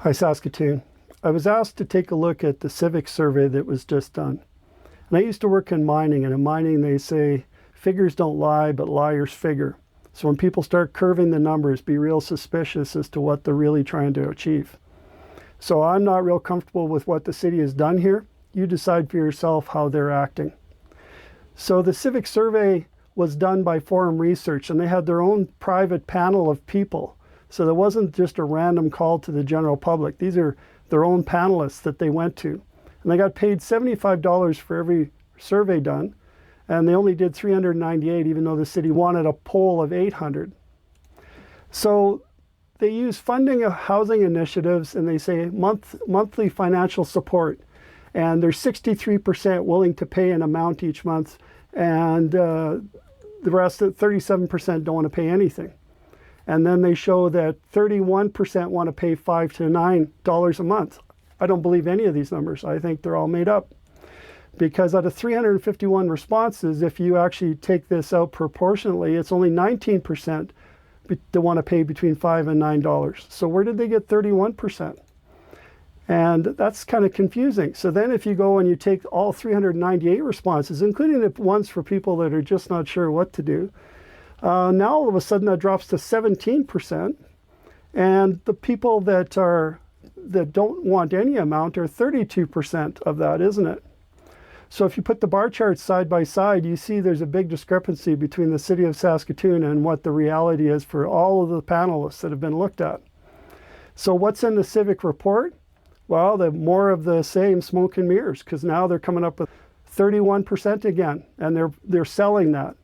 Hi, Saskatoon. I was asked to take a look at the Civic survey that was just done. And I used to work in mining, and in mining they say figures don't lie, but liars figure. So when people start curving the numbers, be real suspicious as to what they're really trying to achieve. So I'm not real comfortable with what the city has done here. You decide for yourself how they're acting. So the Civic survey was done by Forum Research, and they had their own private panel of people. So there wasn't just a random call to the general public. These are their own panelists that they went to. And they got paid $75 for every survey done. And they only did 398, even though the city wanted a poll of 800. So they use funding of housing initiatives, and they say monthly financial support. And they're 63% willing to pay an amount each month. And the rest, 37%, don't want to pay anything. And then they show that 31% want to pay $5 to $9 a month. I don't believe any of these numbers. I think they're all made up. Because out of 351 responses, if you actually take this out proportionately, it's only 19% that want to pay between $5 and $9. So where did they get 31%? And that's kind of confusing. So then if you go and you take all 398 responses, including the ones for people that are just not sure what to do, now all of a sudden that drops to 17%. And the people that don't want any amount are 32% of that, isn't it? So if you put the bar charts side by side, you see there's a big discrepancy between the city of Saskatoon and what the reality is for all of the panelists that have been looked at. So what's in the Civic report? Well, the more of the same smoke and mirrors, because now they're coming up with 31% again, and they're selling that.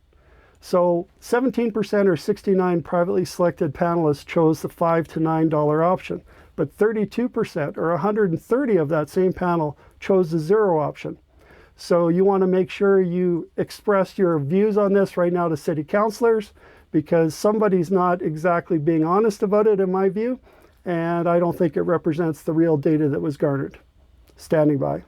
So 17% or 69 privately selected panelists chose the $5 to $9 option, but 32% or 130 of that same panel chose the zero option. So you want to make sure you express your views on this right now to city councilors, because somebody's not exactly being honest about it, in my view, and I don't think it represents the real data that was garnered. Standing by.